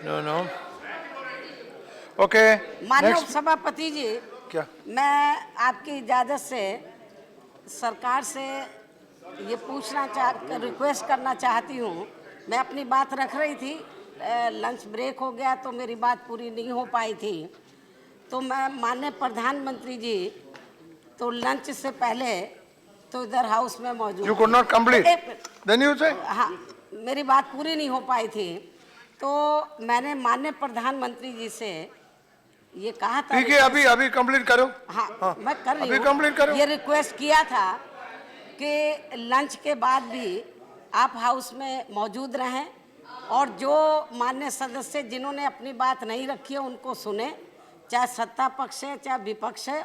No no okay. माननीय उपसभापति जी, क्या मैं आपकी इजाज़त से सरकार से ये रिक्वेस्ट करना चाहती हूँ। मैं अपनी बात रख रही थी, लंच ब्रेक हो गया तो मेरी बात पूरी नहीं हो पाई थी। तो मैं माननीय प्रधानमंत्री जी तो लंच से पहले तो इधर हाउस में मौजूद। You could not complete then you say. हाँ, मेरी बात पूरी नहीं हो पाई थी। तो मैंने माननीय प्रधानमंत्री जी से ये कहा था। ठीक है, अभी कंप्लीट करो। हाँ, मैं कर रही हूँ। अभी कंप्लीट करो। ये रिक्वेस्ट किया था कि लंच के बाद भी आप हाउस में मौजूद रहें और जो माननीय सदस्य जिन्होंने अपनी बात नहीं रखी है उनको सुने, चाहे सत्ता पक्ष है चाहे विपक्ष है।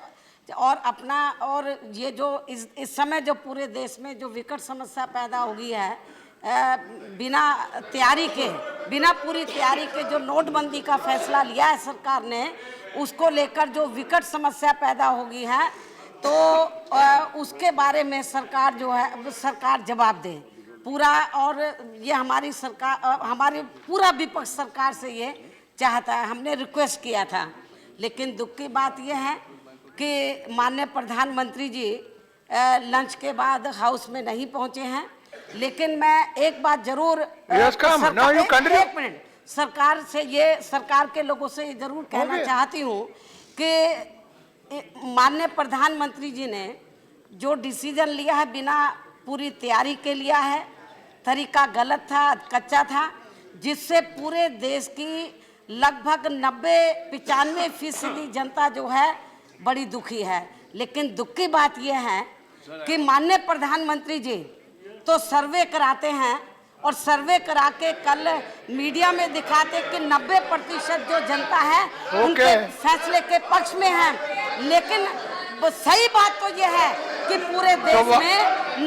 और ये जो इस समय जो पूरे देश में जो विकट समस्या पैदा हो गई है, बिना पूरी तैयारी के जो नोटबंदी का फैसला लिया है सरकार ने, उसको लेकर जो विकट समस्या पैदा हो गई है, तो उसके बारे में सरकार जवाब दे पूरा। और ये हमारी सरकार, हमारी पूरा विपक्ष सरकार से ये चाहता है। हमने रिक्वेस्ट किया था, लेकिन दुख की बात ये है कि माननीय प्रधानमंत्री जी लंच के बाद हाउस में नहीं पहुंचे हैं। लेकिन मैं एक बात जरूर एक मिनट सरकार के लोगों से जरूर कहना चाहती हूं कि माननीय प्रधानमंत्री जी ने जो डिसीजन लिया है बिना पूरी तैयारी के लिया है, तरीका गलत था, कच्चा था, जिससे पूरे देश की लगभग 90-95% जनता जो है बड़ी दुखी है। लेकिन दुख की बात यह है कि माननीय प्रधानमंत्री जी तो सर्वे कराते हैं और सर्वे करा के कल मीडिया में दिखाते कि 90% जो जनता है उनके फैसले के पक्ष में है। लेकिन सही बात तो यह है कि पूरे देश में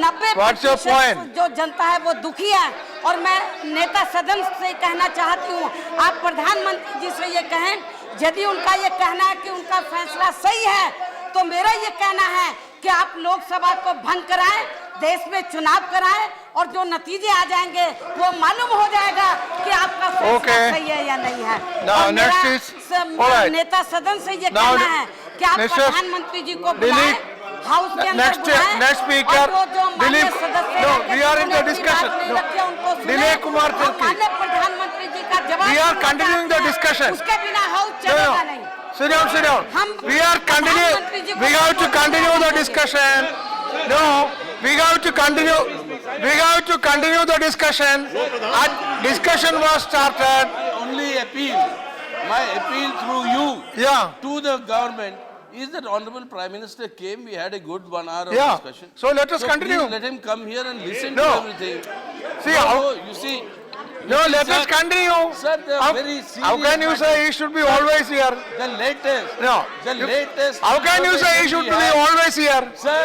90% जो जनता है वो दुखी है। और मैं नेता सदन से कहना चाहती हूँ, आप प्रधानमंत्री जी से ये कहें, यदि उनका ये कहना है कि उनका फैसला सही है, तो मेरा ये कहना है कि आप लोकसभा को भंग कराएं, देश में चुनाव कराएं और जो नतीजे आ जाएंगे वो मालूम हो जाएगा कि आपका फैसला सही है या नहीं है। और मेरा नेता सदन से ये कहना है कि आप प्रधानमंत्री जी को बुलाएं, हाउस के अंदर बुलाएं। Next speaker Dilip, no we are in the discussion. Dilip Kumar Tirkey, प्रधानमंत्री जी का जवाब, we are continuing the discussion. उसके बिना हाउस चलेगा नहीं। Sit down. We have to continue the discussion. No, we have to continue the discussion. Discussion was started. My appeal through you to the government is that Honorable Prime Minister came, we had a good 1 hour of discussion. So let us continue. Please let him come here and listen to everything. See, no, let us continue. Sir, very serious. How can you say he should be always here? The latest. No. How can you say he should be always here? Sir.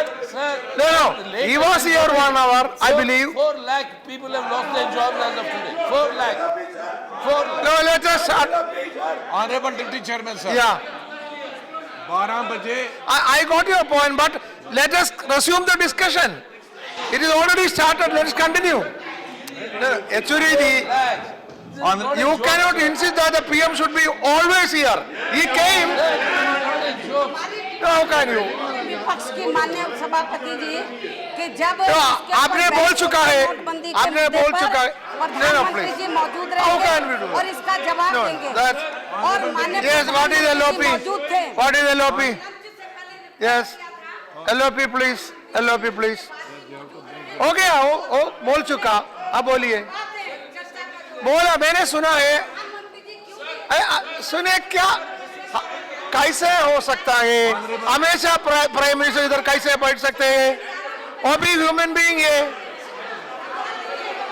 No. He was here 1 hour, I believe. 4 lakh people have lost their jobs as of today. 4 lakh. 4 lakh. No, let us start. Honorable Deputy Chairman, sir. Yeah. 12 baje. I got your point, but let us resume the discussion. It is already started. Let us continue. Actually, you cannot insist that the PM should be always here. He came. How can you? विपक्ष की माननीय सभापति जी कि जब आपने बोल चुका है, प्रधानमंत्री जी मौजूद रहेंगे और इसका जवाब देंगे। और माननीय प्रधानमंत्री मौजूद थे। What is LOP? Yes, LOP please, LOP please. हो गया, वो बोल चुका, अब बोलिए। बोला, मैंने सुना है। सुने क्या, कैसे हो सकता है? हमेशा प्राइम मिनिस्टर इधर कैसे बैठ सकते हैं? वो भी ह्यूमन बीइंग है,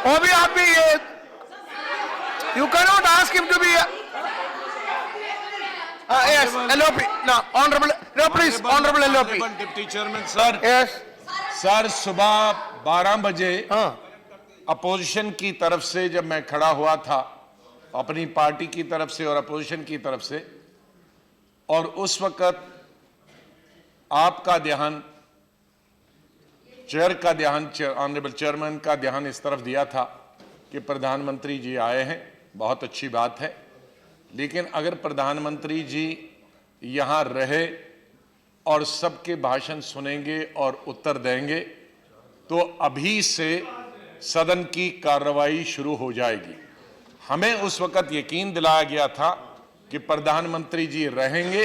वो भी आप भी है। You can not ask him to be. Yes, LOP, no, honorable, no please, honorable LOP. Deputy Chairman, sir. Yes. Sir, सुबह 12 बजे अपोजिशन की तरफ से जब मैं खड़ा हुआ था, अपनी पार्टी की तरफ से और अपोजिशन की तरफ से, और उस वक्त आपका ध्यान, ऑनरेबल चेयरमैन का ध्यान इस तरफ दिया था कि प्रधानमंत्री जी आए हैं, बहुत अच्छी बात है, लेकिन अगर प्रधानमंत्री जी यहां रहे और सबके भाषण सुनेंगे और उत्तर देंगे तो अभी से सदन की कार्रवाई शुरू हो जाएगी। हमें उस वक्त यकीन दिलाया गया था कि प्रधानमंत्री जी रहेंगे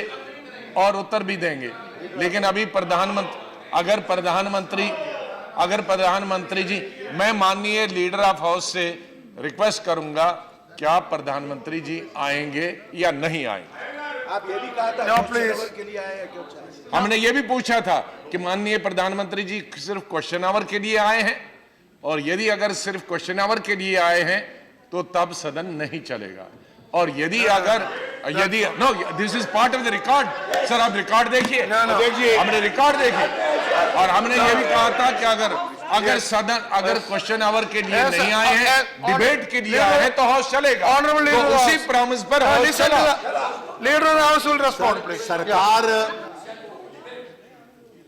और उत्तर भी देंगे, लेकिन अभी अगर प्रधानमंत्री जी, मैं माननीय लीडर ऑफ हाउस से रिक्वेस्ट करूंगा, क्या प्रधानमंत्री जी आएंगे या नहीं आएंगे? आप ये भी कहा था No, please. के लिए आए हैं क्यों? हमने ये भी पूछा था कि माननीय प्रधानमंत्री जी सिर्फ क्वेश्चन आवर के लिए आए हैं, और यदि अगर सिर्फ क्वेश्चन आवर के लिए आए हैं तो तब सदन नहीं चलेगा, और यदि no, this is part of the record. Sir आप रिकॉर्ड देखिए, हमने रिकॉर्ड देखे, और हमने ये भी कहा था कि अगर सदन क्वेश्चन आवर के लिए नहीं आए हैं, डिबेट के लिए आए हैं, तो हाउस चलेगा। तो उसी प्रॉमिस पर हाउस चला। Leader of house will respond please. सरकार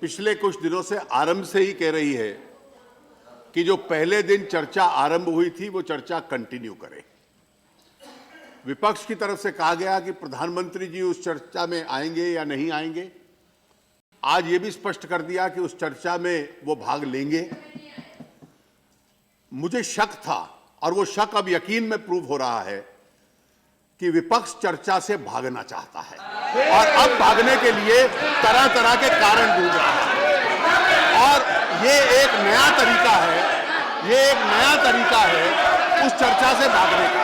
पिछले कुछ दिनों से आरंभ से ही कह रही है कि जो पहले दिन चर्चा आरंभ हुई थी वो चर्चा कंटिन्यू करे। विपक्ष की तरफ से कहा गया कि प्रधानमंत्री जी उस चर्चा में आएंगे या नहीं आएंगे। आज ये भी स्पष्ट कर दिया कि उस चर्चा में वो भाग लेंगे। मुझे शक था, और वो शक अब यकीन में प्रूव हो रहा है कि विपक्ष चर्चा से भागना चाहता है, और अब भागने के लिए तरह तरह के कारण ढूंढ रहा है। और ये एक नया तरीका है उस चर्चा से भागने का,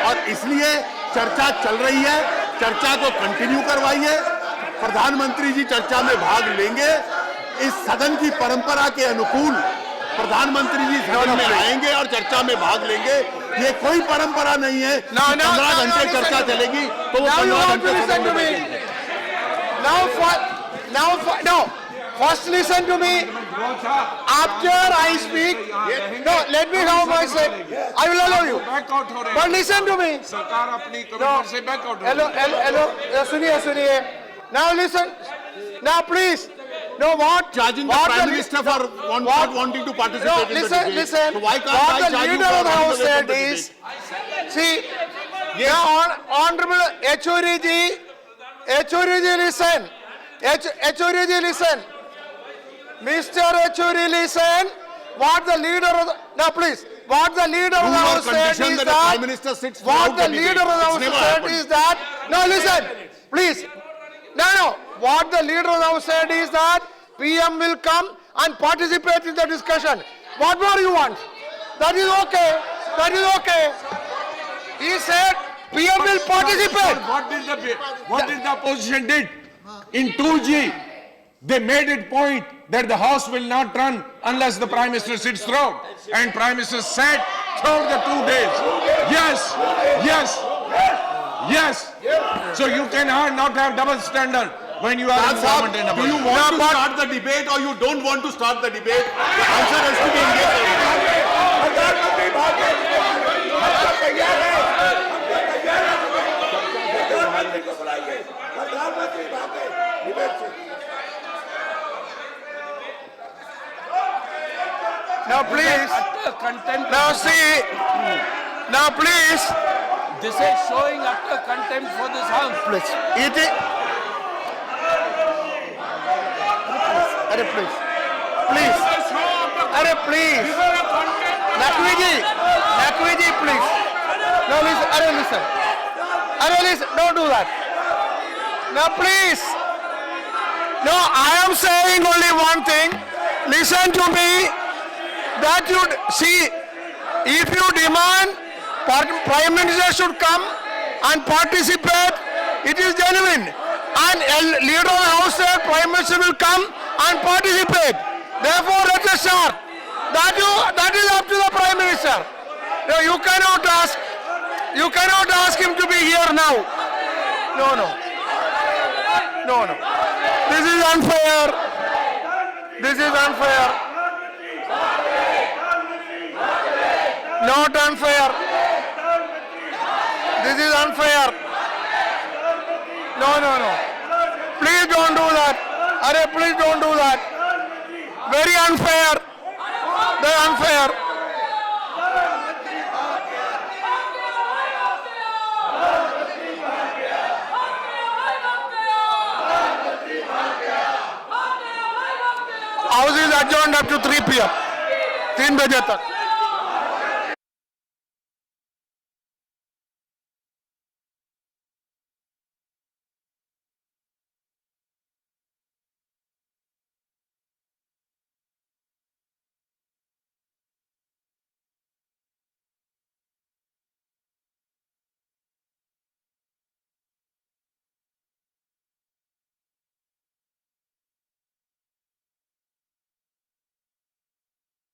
और इसलिए चर्चा चल रही है, चर्चा को कंटिन्यू करवाइए। प्रधानमंत्री जी चर्चा में भाग लेंगे। इस सदन की परंपरा के अनुकूल प्रधानमंत्री जी सदन में आएंगे और चर्चा में भाग लेंगे। ये कोई परंपरा नहीं है। 15 घंटे चर्चा चलेगी तो वो 15 घंटे सदन में बैठेंगे। No. First listen to me. After I speak, no, let me have my say. I will allow you. But listen to me. सरकार अपनी कमिटमेंट से बैक आउट। Hello. सुनिए. Now listen. Now please. No, what? Charging the Prime Minister for not wanting to participate in the debate. Listen. So why can't What I the charge you leader for of the running house away said from the is, debate? see, Honorable Yechuri ji, listen. Yechuri ji, listen. Mr. Yechuri, listen. What the leader of the, now please, what the leader of the Rule or house said condition is that the Prime Minister sits what throughout the the leader debate. of the house It's never said happened. is that, no, listen, please. No. What the leader of the house said is that PM will come and participate in the discussion. What more you want? That is okay. He said PM will participate. What did the opposition did? In 2G, they made it point that the House will not run unless the Prime Minister sits throughout. And Prime Minister sat throughout the 2 days. Yes. So you cannot not have double standard when you are in government and Do you want to start the debate or you don't want to start the debate? The answer has to be yes or no. Now please, Utter contempt. now see, now please, This is showing utter contempt for this house. please, it is, please, Nakvi ji, please. No, listen, don't do that. Now please, no, I am saying only one thing, listen to me, that you, see, if you demand Prime Minister should come and participate, it is genuine. And leader of the house said Prime Minister will come and participate. Therefore, let us start. That is up to the Prime Minister. No, you cannot ask him to be here now. No. This is unfair. Not unfair. This is unfair. No. Please don't do that. Please don't do that. Very unfair. Very unfair. House is adjourned up to 3 PM, 3 बजे तक.